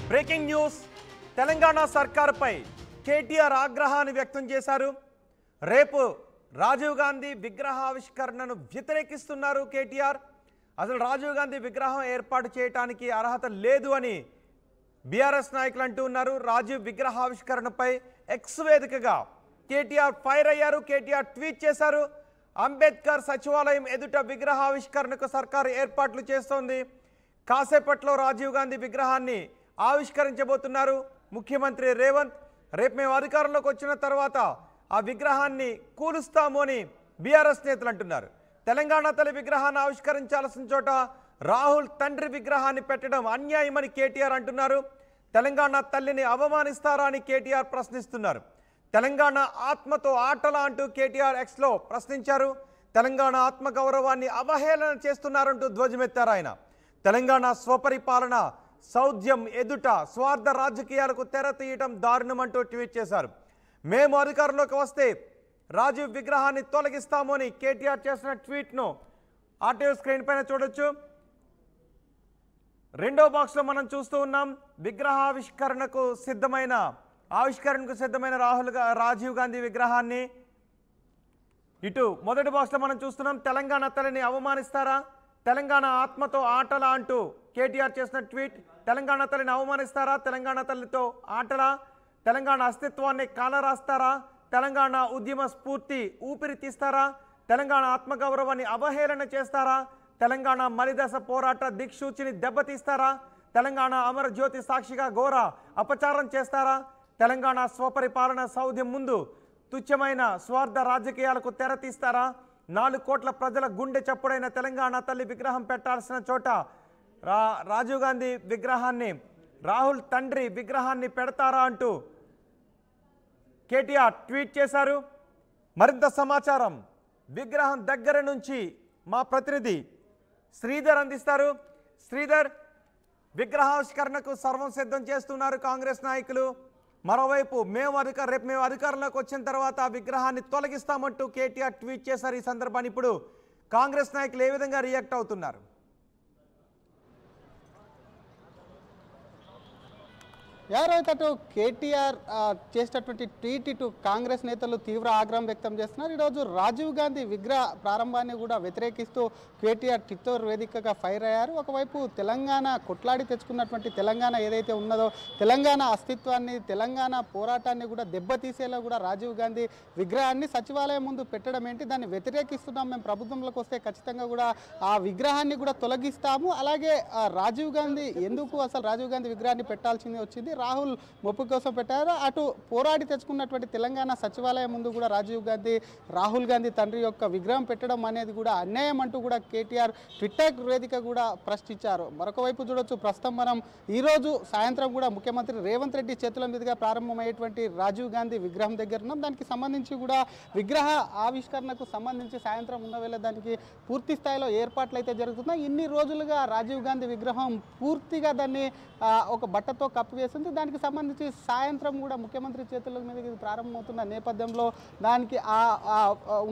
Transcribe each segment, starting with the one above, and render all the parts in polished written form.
Breaking news Telangana సర్కారుపై KTR ఆగ్రహాన్ని వ్యక్తం చేశారు. రేపు రాజీవ్ గాంధీ విగ్రహావిష్కరణను వ్యతిరేకిస్తున్నారు కేటీఆర్. అసలు రాజీవ్ గాంధీ విగ్రహం ఏర్పాటు చేయడానికి అర్హత లేదు అని బీఆర్ఎస్ నాయకులు అంటూ ఉన్నారు. రాజీవ్ విగ్రహావిష్కరణపై ఎక్స్ వేదికగా కేటీఆర్ ఫైర్ అయ్యారు. కేటీఆర్ ట్వీట్ చేశారు. అంబేద్కర్ సచివాలయం ఎదుట విగ్రహావిష్కరణకు సర్కారు ఏర్పాట్లు చేస్తోంది. కాసేపట్లో రాజీవ్ గాంధీ విగ్రహాన్ని ఆవిష్కరించబోతున్నారు ముఖ్యమంత్రి రేవంత్. రేపు మేము అధికారంలోకి వచ్చిన తర్వాత ఆ విగ్రహాన్ని కూలుస్తాము అని బీఆర్ఎస్ నేతలు అంటున్నారు. తెలంగాణ తల్లి విగ్రహాన్ని ఆవిష్కరించాల్సిన చోట రాహుల్ తండ్రి విగ్రహాన్ని పెట్టడం అన్యాయమని కేటీఆర్ అంటున్నారు. తెలంగాణ తల్లిని అవమానిస్తారా అని కేటీఆర్ ప్రశ్నిస్తున్నారు. తెలంగాణ ఆత్మతో ఆటలా అంటూ కేటీఆర్ ఎక్స్లో ప్రశ్నించారు. తెలంగాణ ఆత్మగౌరవాన్ని అవహేళన చేస్తున్నారంటూ ధ్వజమెత్తారు ఆయన. తెలంగాణ స్వపరిపాలన సౌధ్యం ఎదుట స్వార్థ రాజకీయాలకు తెర తీయటం దారుణమంటూ ట్వీట్ చేశారు. మేము అధికారంలోకి వస్తే రాజీవ్ విగ్రహాన్ని తొలగిస్తాము అని కేటీఆర్ చేసిన ట్వీట్ను ఆర్టీవీ స్క్రీన్ పైన చూడొచ్చు. రెండో బాక్స్లో మనం చూస్తూ ఉన్నాం. విగ్రహావిష్కరణకు సిద్ధమైన రాజీవ్ గాంధీ విగ్రహాన్ని. ఇటు మొదటి బాక్స్లో మనం చూస్తున్నాం. తెలంగాణ తల్లిని అవమానిస్తారా, తెలంగాణ ఆత్మతో ఆటలా అంటూ కేటీఆర్ చేసిన ట్వీట్. తెలంగాణ తల్లిని అవమానిస్తారా, తెలంగాణ తల్లితో ఆటలా, తెలంగాణ అస్తిత్వాన్ని కాలరాస్తారా, తెలంగాణ ఉద్యమ స్ఫూర్తి ఊపిరి తీస్తారా, తెలంగాణ ఆత్మగౌరవాన్ని అవహేళన చేస్తారా, తెలంగాణ మలిదశ పోరాట దిక్సూచిని దెబ్బతీస్తారా, తెలంగాణ అమరజ్యోతి సాక్షిగా ఘోర అపచారం చేస్తారా, తెలంగాణ స్వపరిపాలన సౌధ్యం ముందు తుచ్చమైన స్వార్థ రాజకీయాలకు తెరతీస్తారా, 4 కోట్ల ప్రజల గుండె చప్పుడైన తెలంగాణ తల్లి విగ్రహం పెట్టాల్సిన చోట రాజీవ్ గాంధీ విగ్రహాన్ని, రాహుల్ తండ్రి విగ్రహాన్ని పెడతారా అంటూ కేటీఆర్ ట్వీట్ చేశారు. మరింత సమాచారం విగ్రహం దగ్గర నుంచి మా ప్రతినిధి శ్రీధర్ అందిస్తారు. శ్రీధర్, విగ్రహావిష్కరణకు సర్వం సిద్ధం చేస్తున్నారు కాంగ్రెస్ నాయకులు. మరోవైపు రేపు మేము అధికారంలోకి వచ్చిన తర్వాత ఆ విగ్రహాన్ని తొలగిస్తామంటూ కేటీఆర్ ట్వీట్ చేశారు. ఈ సందర్భాన్ని ఇప్పుడు కాంగ్రెస్ నాయకులు ఏ విధంగా రియాక్ట్ అవుతున్నారు? ఎవరైతే అటు కేటీఆర్ చేసినటువంటి ట్వీట్ ఇటు కాంగ్రెస్ నేతలు తీవ్ర ఆగ్రహం వ్యక్తం చేస్తున్నారు. ఈరోజు రాజీవ్ గాంధీ విగ్రహ ప్రారంభాన్ని కూడా వ్యతిరేకిస్తూ కేటీఆర్ ట్విట్టర్ వేదికగా ఫైర్ అయ్యారు. ఒకవైపు తెలంగాణ కొట్లాడి తెచ్చుకున్నటువంటి తెలంగాణ ఏదైతే ఉన్నదో తెలంగాణ అస్తిత్వాన్ని, తెలంగాణ పోరాటాన్ని కూడా దెబ్బతీసేలా కూడా రాజీవ్ గాంధీ విగ్రహాన్ని సచివాలయం ముందు పెట్టడం ఏంటి, దాన్ని వ్యతిరేకిస్తున్నాం, మేము ప్రభుత్వంలోకి వస్తే ఖచ్చితంగా కూడా ఆ విగ్రహాన్ని కూడా తొలగిస్తాము. అలాగే రాజీవ్ గాంధీ ఎందుకు అసలు రాజీవ్ గాంధీ విగ్రహాన్ని పెట్టాల్సింది వచ్చింది, రాహుల్ మొప్పు కోసం పెట్టారు. అటు పోరాడి తెచ్చుకున్నటువంటి తెలంగాణ సచివాలయం ముందు కూడా రాహుల్ గాంధీ తండ్రి యొక్క విగ్రహం పెట్టడం అనేది కూడా అన్యాయం అంటూ కూడా కేటీఆర్ ట్విట్టర్ వేదిక కూడా ప్రశ్నించారు. మరొక వైపు చూడొచ్చు, ప్రస్తుతం మనం ఈరోజు సాయంత్రం కూడా ముఖ్యమంత్రి రేవంత్ రెడ్డి చేతుల మీదుగా ప్రారంభమయ్యేటువంటి రాజీవ్ గాంధీ విగ్రహం దగ్గర ఉన్నాం. దానికి సంబంధించి కూడా విగ్రహ ఆవిష్కరణకు సంబంధించి సాయంత్రం ఉన్న వేళ దానికి పూర్తి స్థాయిలో ఏర్పాట్లు అయితే జరుగుతున్నాయి. ఇన్ని రోజులుగా రాజీవ్ గాంధీ విగ్రహం పూర్తిగా దాన్ని ఒక బట్టతో కప్పివేసింది. దానికి సంబంధించి సాయంత్రం కూడా ముఖ్యమంత్రి చేతుల మీదకి ప్రారంభమవుతున్న నేపథ్యంలో దానికి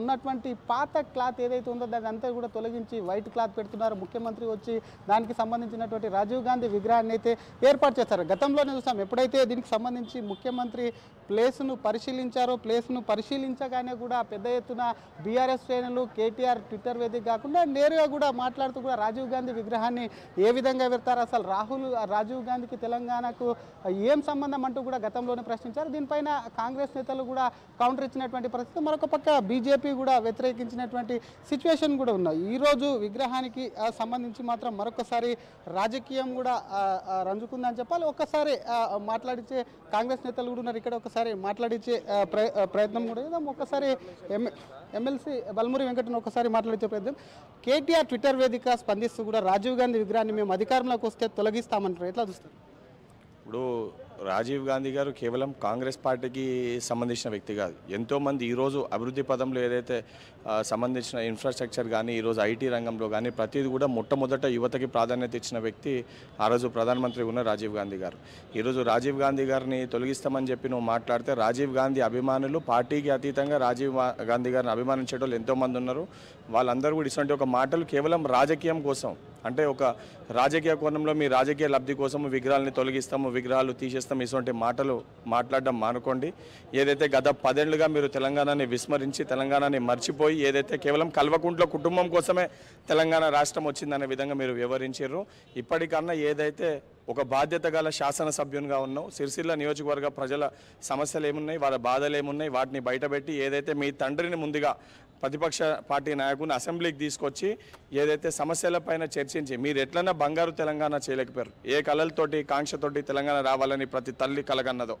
ఉన్నటువంటి పాత క్లాత్ ఏదైతే ఉందో దాన్ని అంతా కూడా తొలగించి వైట్ క్లాత్ పెడుతున్నారు. ముఖ్యమంత్రి వచ్చి దానికి సంబంధించినటువంటి రాజీవ్ గాంధీ విగ్రహాన్ని అయితే ఏర్పాటు చేశారు. గతంలోనే చూసాం, ఎప్పుడైతే దీనికి సంబంధించి ముఖ్యమంత్రి ప్లేస్ను పరిశీలించగానే కూడా పెద్ద ఎత్తున బీఆర్ఎస్ శ్రేణులు కేటీఆర్ ట్విట్టర్ వేదిక కాకుండా నేరుగా కూడా మాట్లాడుతూ కూడా రాజీవ్ గాంధీ విగ్రహాన్ని ఏ విధంగా పెడతారు, అసలు రాజీవ్ గాంధీకి తెలంగాణకు ఏం సంబంధం అంటూ కూడా గతంలోనే ప్రశ్నించారు. దీనిపైన కాంగ్రెస్ నేతలు కూడా కౌంటర్ ఇచ్చినటువంటి పరిస్థితి. మరొక పక్క బీజేపీ కూడా వ్యతిరేకించినటువంటి సిచ్యువేషన్ కూడా ఉన్నాయి. ఈరోజు విగ్రహానికి సంబంధించి మాత్రం మరొకసారి రాజకీయం కూడా రంజుకుందని చెప్పాలి. ఒక్కసారి మాట్లాడించే కాంగ్రెస్ నేతలు కూడా ఉన్నారు ఇక్కడ. ఒకసారి మాట్లాడించే ప్రయత్నం కూడా చేద్దాం. ఒక్కసారి ఎమ్మెల్సీ బల్మూరి వెంకటను ఒకసారి మాట్లాడించే ప్రయత్నం. కేటీఆర్ ట్విట్టర్ వేదిక స్పందిస్తూ కూడా రాజీవ్ గాంధీ విగ్రహాన్ని మేము అధికారంలోకి వస్తే తొలగిస్తామంటారు, ఎట్లా చూస్తారు? ఇప్పుడు రాజీవ్ గాంధీ గారు కేవలం కాంగ్రెస్ పార్టీకి సంబంధించిన వ్యక్తి కాదు. ఎంతోమంది ఈరోజు అభివృద్ధి పదంలో ఏదైతే సంబంధించిన ఇన్ఫ్రాస్ట్రక్చర్ కానీ, ఈరోజు ఐటీ రంగంలో కానీ ప్రతిదీ కూడా మొట్టమొదట యువతకి ప్రాధాన్యత ఇచ్చిన వ్యక్తి ఆ రోజు ప్రధానమంత్రి ఉన్న రాజీవ్ గాంధీ గారు. ఈరోజు రాజీవ్ గాంధీ గారిని తొలగిస్తామని చెప్పి నువ్వు మాట్లాడితే, రాజీవ్ గాంధీ అభిమానులు పార్టీకి అతీతంగా రాజీవ్ గాంధీ గారిని అభిమానించే వాళ్ళు ఎంతోమంది ఉన్నారు. వాళ్ళందరూ కూడా ఇటువంటి ఒక మాటలు కేవలం రాజకీయం కోసం, అంటే ఒక రాజకీయ కోణంలో మీ రాజకీయ లబ్ధి కోసం విగ్రహాలని తొలగిస్తాము, విగ్రహాలు తీసేస్తాము, ఇటువంటి మాటలు మాట్లాడడం మానుకోండి. ఏదైతే గత 10 ఏళ్లుగా మీరు తెలంగాణని విస్మరించి తెలంగాణని మర్చిపోయి ఏదైతే కేవలం కల్వకుంట్ల కుటుంబం కోసమే తెలంగాణ రాష్ట్రం వచ్చిందనే విధంగా మీరు వివరించారు. ఇప్పటికన్నా ఏదైతే ఒక బాధ్యత గల శాసనసభ్యునిగా ఉన్నావు, సిరిసిల్ల నియోజకవర్గ ప్రజల సమస్యలు ఏమున్నాయి, వాళ్ళ బాధలు ఏమున్నాయి, వాటిని బయటపెట్టి ఏదైతే మీ తండ్రిని ముందుగా ప్రతిపక్ష పార్టీ నాయకుని అసెంబ్లీకి తీసుకొచ్చి ఏదైతే సమస్యలపైన చర్చించి మీరు ఎట్లన్నా బంగారు తెలంగాణ చేయలేకపోయారు. ఏ కళలతోటి కాంక్షతోటి తెలంగాణ రావాలని ప్రతి తల్లి కలగన్నదో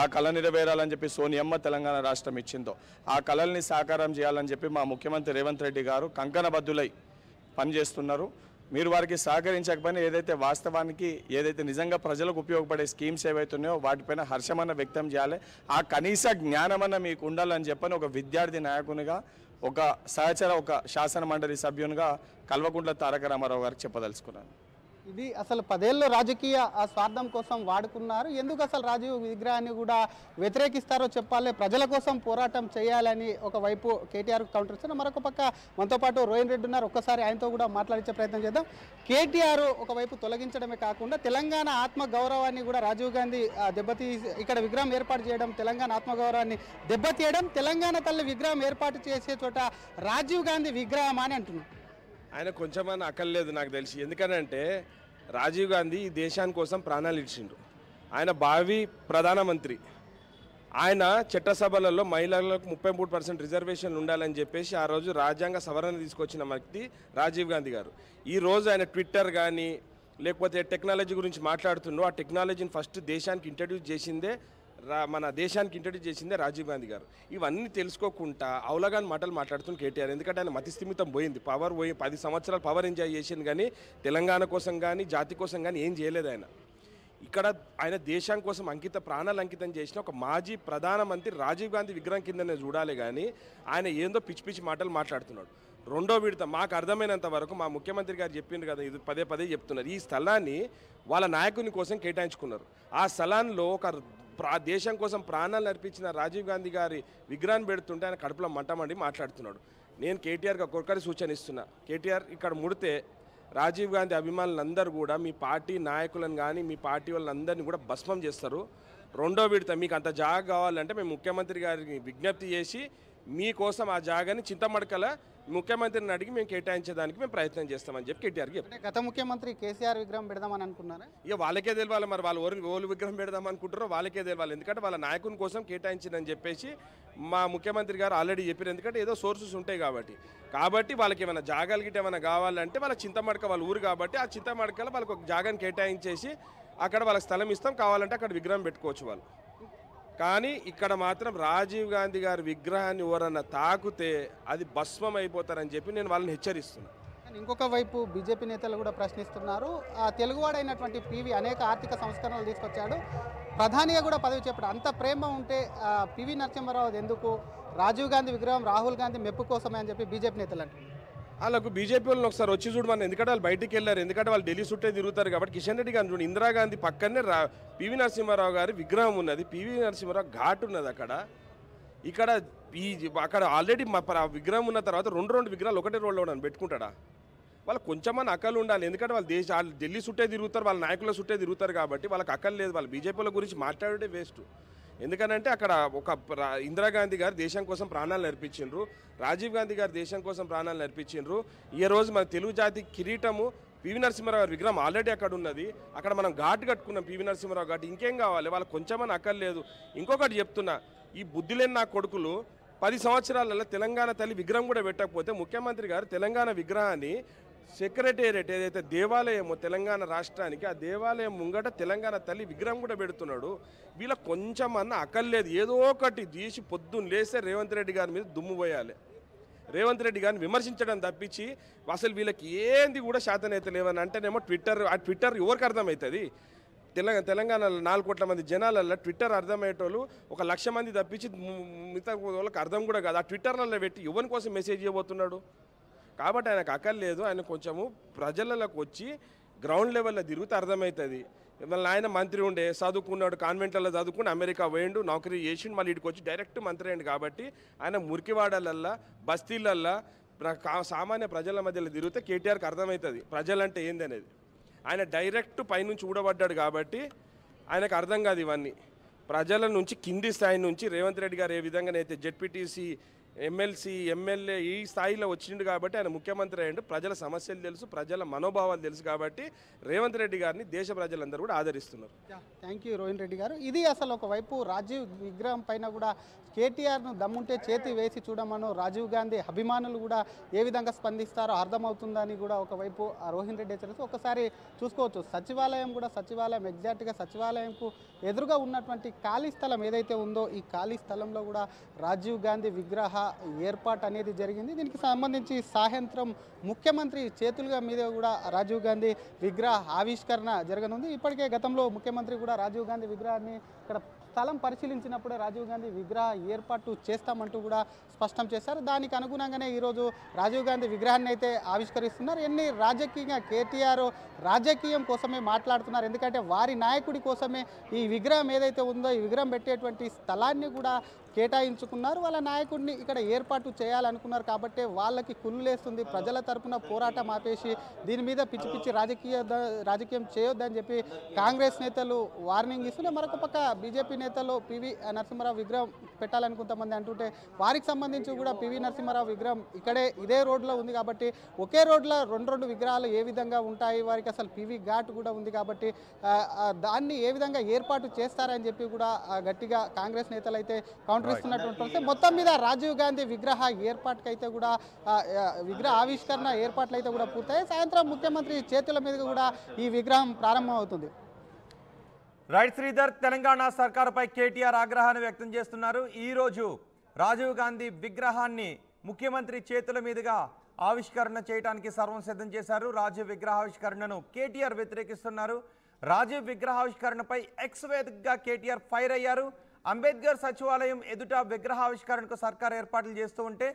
ఆ కళ నెరవేరాలని చెప్పి సోనియమ్మ తెలంగాణ రాష్ట్రం ఇచ్చిందో ఆ కళల్ని సాకారం చేయాలని చెప్పి మా ముఖ్యమంత్రి రేవంత్ రెడ్డి గారు కంకణబద్దులై పనిచేస్తున్నారు. మీరు వారికి సహకరించకపోయినా ఏదైతే వాస్తవానికి ఏదైతే నిజంగా ప్రజలకు ఉపయోగపడే స్కీమ్స్ ఏవైతున్నాయో వాటిపైన హర్షమన్న వ్యక్తం చేయాలి. ఆ కనీస జ్ఞానమన్న మీకు ఉండాలని చెప్పని ఒక విద్యార్థి నాయకునిగా, ఒక సహచర, ఒక శాసన మండలి సభ్యునిగా కల్వకుంట్ల తారక రామారావు గారికి చెప్పదలుచుకున్నాను. ఇది అసలు 10 ఏళ్ళు రాజకీయ స్వార్థం కోసం వాడుకున్నారు. ఎందుకు అసలు రాజీవ్ విగ్రహాన్ని కూడా వ్యతిరేకిస్తారో చెప్పాలి, ప్రజల కోసం పోరాటం చేయాలని ఒకవైపు కేటీఆర్ కౌంటర్ ఇస్తున్నారు. మరొక పక్క మనతో పాటు రోహిన్ రెడ్డి ఉన్నారు. ఒక్కసారి ఆయనతో కూడా మాట్లాడించే ప్రయత్నం చేద్దాం. కేటీఆర్ ఒకవైపు తొలగించడమే కాకుండా తెలంగాణ ఆత్మ గౌరవాన్ని కూడా రాజీవ్ గాంధీ ఇక్కడ విగ్రహం ఏర్పాటు చేయడం, తెలంగాణ ఆత్మగౌరవాన్ని దెబ్బతీయడం, తెలంగాణ తల్లి విగ్రహం ఏర్పాటు చేసే చోట రాజీవ్ గాంధీ విగ్రహం అని అంటున్నారు. ఆయన కొంచెమన్నా అక్కర్లేదు నాకు తెలిసి. ఎందుకనంటే రాజీవ్ గాంధీ ఈ దేశాని కోసం ప్రాణాలు ఇచ్చిండు. ఆయన భావి ప్రధానమంత్రి. ఆయన చట్టసభలలో మహిళలకు 33% రిజర్వేషన్లు ఉండాలని చెప్పేసి ఆ రోజు రాజ్యాంగ సవరణ తీసుకొచ్చిన వ్యక్తి రాజీవ్ గాంధీ గారు. ఈరోజు ఆయన ట్విట్టర్ కానీ లేకపోతే టెక్నాలజీ గురించి మాట్లాడుతుండో ఆ టెక్నాలజీని ఫస్ట్ దేశానికి ఇంట్రడ్యూస్ చేసిందే మన దేశానికి ఇంట్రడ్యూస్ చేసిందే రాజీవ్ గాంధీ గారు. ఇవన్నీ తెలుసుకోకుండా అవలగాని మాటలు మాట్లాడుతున్న కేటీఆర్. ఎందుకంటే ఆయన మతిస్థిమితం పోయింది, పవర్ పోయి 10 సంవత్సరాలు పవర్ ఎంజాయ్ చేసింది కానీ తెలంగాణ కోసం కానీ జాతి కోసం కానీ ఏం చేయలేదు ఆయన. ఇక్కడ ఆయన దేశం కోసం ప్రాణాలు అంకితం చేసిన ఒక మాజీ ప్రధానమంత్రి రాజీవ్ గాంధీ విగ్రహం కిందనే చూడాలి కానీ ఆయన ఏందో పిచ్చి పిచ్చి మాటలు మాట్లాడుతున్నాడు. రెండో విడత మాకు అర్థమైనంత వరకు మా ముఖ్యమంత్రి గారు చెప్పింది కదా, ఇది పదే చెప్తున్నారు. ఈ స్థలాన్ని వాళ్ళ నాయకుని కోసం కేటాయించుకున్నారు. ఆ స్థలాల్లో ఒక దేశం కోసం ప్రాణాలు అర్పించిన రాజీవ్ గాంధీ గారి విగ్రహాన్ని పెడుతుంటే ఆయన కడుపులో మంటమండి మాట్లాడుతున్నాడు. నేను కేటీఆర్కి ఒక్కొక్కరి సూచన ఇస్తున్నా. కేటీఆర్ ఇక్కడ ముడితే రాజీవ్ గాంధీ అభిమానులందరూ కూడా మీ పార్టీ నాయకులను కానీ మీ పార్టీ వాళ్ళందరినీ కూడా భస్మం చేస్తారు. రెండో విడత మీకు అంత జాగా కావాలంటే మేము ముఖ్యమంత్రి గారికి విజ్ఞప్తి చేసి మీకోసం ఆ జాగాని చింతమడకల ముఖ్యమంత్రిని అడిగి మేము కేటాయించేదానికి మేము ప్రయత్నం చేస్తామని చెప్పి కేటీఆర్కి చెప్పారు. గత ముఖ్యమంత్రి కేసీఆర్ విగ్రహం పెడదామని అనుకున్నారా? ఇక వాళ్ళకే తెలియాలి మరి, వాళ్ళు ఓలు విగ్రహం పెడదాం అనుకుంటారో వాళ్ళకే తెలియాలి. ఎందుకంటే వాళ్ళ నాయకుని కోసం కేటాయించిందని చెప్పేసి మా ముఖ్యమంత్రి గారు ఆల్రెడీ చెప్పారు. ఎందుకంటే ఏదో సోర్సెస్ ఉంటాయి కాబట్టి వాళ్ళకి ఏమైనా జాగాలు గిట్ట ఏమైనా కావాలంటే వాళ్ళ చింతమడక వాళ్ళ ఊరు కాబట్టి ఆ చింతమడకలో వాళ్ళకి ఒక జాగాని కేటాయించేసి అక్కడ వాళ్ళకి స్థలం ఇస్తాం, కావాలంటే అక్కడ విగ్రహం పెట్టుకోవచ్చు వాళ్ళు. కానీ ఇక్కడ మాత్రం రాజీవ్ గాంధీ గారి విగ్రహాన్ని ఎవరన్నా తాకుతే అది భస్మం అయిపోతారని చెప్పి నేను వాళ్ళని హెచ్చరిస్తున్నాను. ఇంకొక వైపు బీజేపీ నేతలు కూడా ప్రశ్నిస్తున్నారు. తెలుగువాడైనటువంటి పివి అనేక ఆర్థిక సంస్కరణలు తీసుకొచ్చాడు, ప్రధానిగా కూడా పదవి చెప్పాడు. అంత ప్రేమ ఉంటే పివి నరసింహారావు ఎందుకు? రాజీవ్ గాంధీ విగ్రహం రాహుల్ గాంధీ మెప్పు కోసమే అని చెప్పి బీజేపీ నేతలు అంటున్నారు. వాళ్ళకు బీజేపీ వాళ్ళని ఒకసారి వచ్చి చూడమని. ఎందుకంటే వాళ్ళు బయటికి వెళ్ళారు, ఎందుకంటే వాళ్ళు ఢిల్లీ చుట్టే తిరుగుతారు కాబట్టి. కిషన్ రెడ్డి గారిని చూడండి, ఇందిరాగాంధీ పక్కనే పివి నరసింహారావు గారి విగ్రహం ఉన్నది, పివి నరసింహారావు ఘాట్ ఉన్నది ఇక్కడ అక్కడ ఆల్రెడీ విగ్రహం ఉన్న తర్వాత రెండు విగ్రహాలు ఒకటే రోడ్లో ఉన్నాను పెట్టుకుంటాడా? వాళ్ళకి కొంచెమన్నా అక్కలు ఉండాలి. ఎందుకంటే వాళ్ళు ఢిల్లీ చుట్టే తిరుగుతారు, వాళ్ళ నాయకుల చుట్టే తిరుగుతారు కాబట్టి వాళ్ళకి అక్కలు లేదు. వాళ్ళు బీజేపీల గురించి మాట్లాడే వేస్ట్. ఎందుకనంటే అక్కడ ఒక ఇందిరాగాంధీ గారు దేశం కోసం ప్రాణాలు అర్పించిండ్రు, రాజీవ్ గాంధీ గారు దేశం కోసం ప్రాణాలు అర్పించిండ్రు. ఈ రోజు మన తెలుగు జాతి కిరీటము పివి నరసింహారావు గారి విగ్రహం ఆల్రెడీ అక్కడ ఉన్నది. అక్కడ మనం ఘాట్ కట్టుకున్నాం, పివి నరసింహారావు ఘాట్. ఇంకేం కావాలి? వాళ్ళకి కొంచెమని అక్కర్లేదు. ఇంకొకటి చెప్తున్నా, ఈ బుద్ధి లేని నా కొడుకులు 10 సంవత్సరాలలో తెలంగాణ తల్లి విగ్రహం కూడా పెట్టకపోతే ముఖ్యమంత్రి గారు తెలంగాణ విగ్రహాన్ని సెక్రటేరియట్ ఏదైతే దేవాలయమో తెలంగాణ రాష్ట్రానికి, ఆ దేవాలయం ముంగట తెలంగాణ తల్లి విగ్రహం కూడా పెడుతున్నాడు. వీళ్ళ కొంచెం అన్న అక్కర్లేదు. ఏదో ఒకటి తీసి పొద్దున్న లేస్తే రేవంత్ రెడ్డి గారి మీద దుమ్ము పోయాలి, రేవంత్ రెడ్డి గారిని విమర్శించడం తప్పించి అసలు వీళ్ళకి ఏంది కూడా శాతనైతే లేవని అంటేనేమో ట్విట్టర్ ఎవరికి అర్థమవుతుంది? తెలంగాణలో 4 కోట్ల మంది జనాలలో ట్విట్టర్ అర్థమయ్యేటోళ్ళు 1 లక్ష మంది తప్పించి మిగతా వాళ్ళకి అర్థం కూడా కాదు. ఆ ట్విట్టర్లలో పెట్టి ఎవరి కోసం మెసేజ్ ఇవ్వబోతున్నాడు? కాబట్టి ఆయనకు అక్కర్లేదు. ఆయన కొంచెము ప్రజలకు వచ్చి గ్రౌండ్ లెవెల్లో తిరిగితే అర్థమవుతుంది. మళ్ళీ ఆయన మంత్రి ఉండే, చదువుకున్నాడు, కాన్వెంట్లలో చదువుకుని అమెరికా పోయిండు, నౌకరీ చేసిండు, మళ్ళీ ఇక్కడికి వచ్చి డైరెక్ట్ మంత్రి అయ్యిండు. కాబట్టి ఆయన మురికివాడలల్లా బస్తీలల్లా సామాన్య ప్రజల మధ్యలో తిరిగితే కేటీఆర్కి అర్థమవుతుంది ప్రజలంటే ఏంది అనేది. ఆయన డైరెక్ట్ పైనుంచి ఊడబడ్డాడు కాబట్టి ఆయనకు అర్థం కాదు ఇవన్నీ. ప్రజల నుంచి కింది స్థాయి నుంచి రేవంత్ రెడ్డి గారు ఏ విధంగానైతే జెడ్పీటీసీ, ఎమ్మెల్సీ, ఎమ్మెల్యే ఈ స్థాయిలో వచ్చిండు కాబట్టి ఆయన ముఖ్యమంత్రి అయ్యిండు. ప్రజల సమస్యలు తెలుసు, ప్రజల మనోభావాలు తెలుసు కాబట్టి రేవంత్ రెడ్డి గారిని దేశ ప్రజలందరూ కూడా ఆదరిస్తున్నారు. థ్యాంక్ యూ రోహిన్ రెడ్డి గారు. ఇది అసలు ఒకవైపు రాజీవ్ విగ్రహం పైన కూడా కేటీఆర్ను దమ్ముంటే చేతి వేసి చూడమను రాజీవ్ గాంధీ అభిమానులు కూడా ఏ విధంగా స్పందిస్తారో అర్థమవుతుందని కూడా ఒకవైపు రోహిన్ రెడ్డి హెచ్చరిస్తూ ఒకసారి చూసుకోవచ్చు. సచివాలయం ఎగ్జాక్ట్గా సచివాలయంకు ఎదురుగా ఉన్నటువంటి ఖాళీ స్థలం ఏదైతే ఉందో ఈ ఖాళీ స్థలంలో కూడా రాజీవ్ గాంధీ విగ్రహ ఏర్పాటు అనేది జరిగింది. దీనికి సంబంధించి సాయంత్రం ముఖ్యమంత్రి చేతులుగా మీద కూడా రాజీవ్ గాంధీ విగ్రహ ఆవిష్కరణ జరగనుంది. ఇప్పటికే గతంలో ముఖ్యమంత్రి కూడా రాజీవ్ గాంధీ విగ్రహాన్ని ఇక్కడ స్థలం పరిశీలించినప్పుడే రాజీవ్ గాంధీ విగ్రహ ఏర్పాటు చేస్తామంటూ కూడా స్పష్టం చేశారు. దానికి అనుగుణంగానే ఈరోజు రాజీవ్ గాంధీ విగ్రహాన్ని అయితే ఆవిష్కరిస్తున్నారు. ఎన్ని రాజకీయంగా కేటీఆర్ రాజకీయం కోసమే మాట్లాడుతున్నారు. ఎందుకంటే వారి నాయకుడి కోసమే ఈ విగ్రహం ఏదైతే ఉందో ఈ విగ్రహం పెట్టేటువంటి స్థలాన్ని కూడా కేటాయించుకున్నారు. వాళ్ళ నాయకుడిని ఇక్కడ ఏర్పాటు చేయాలనుకున్నారు కాబట్టి వాళ్ళకి కుళ్ళేస్తుంది. ప్రజల తరపున పోరాటం ఆపేసి దీని మీద పిచ్చి పిచ్చి రాజకీయం చేయొద్దని చెప్పి కాంగ్రెస్ నేతలు వార్నింగ్ ఇస్తుంటే, మరొక పక్క బీజేపీ నేతలు పివి నరసింహారావు విగ్రహం పెట్టాలని కొంతమంది అంటుంటే వారికి సంబంధించి కూడా పివి నరసింహారావు విగ్రహం ఇదే రోడ్లో ఉంది కాబట్టి ఒకే రోడ్లో రెండు విగ్రహాలు ఏ విధంగా ఉంటాయి, వారికి అసలు పివి ఘాట్ కూడా ఉంది కాబట్టి దాన్ని ఏ విధంగా ఏర్పాటు చేస్తారని చెప్పి కూడా గట్టిగా కాంగ్రెస్ నేతలు అయితే కౌంటర్ ఇస్తున్నటువంటి పరిస్థితి. మొత్తం మీద రాజీవ్ గాంధీ విగ్రహ ఏర్పాటుకైతే కూడా విగ్రహ ఆవిష్కరణ ఏర్పాట్లు అయితే కూడా పూర్తయి సాయంత్రం ముఖ్యమంత్రి చేతుల మీదుగా కూడా ఈ విగ్రహం ప్రారంభం అవుతుంది. రైట్ శ్రీధర్, తెలంగాణ సర్కారుపై కేటీఆర్ ఆగ్రహాన్ని వ్యక్తం చేస్తున్నారు. ఈరోజు రాజీవ్ గాంధీ విగ్రహాన్ని ముఖ్యమంత్రి చేతుల మీదుగా ఆవిష్కరణ చేయడానికి సర్వం సిద్ధం చేశారు. రాజీవ్ విగ్రహావిష్కరణను కేటీఆర్ వ్యతిరేకిస్తున్నారు. రాజీవ్ విగ్రహావిష్కరణపై ఎక్స్ వేదికగా కేటీఆర్ ఫైర్ అయ్యారు. అంబేద్కర్ సచివాలయం ఎదుట విగ్రహావిష్కరణకు సర్కార్ ఏర్పాట్లు చేస్తూ ఉంటే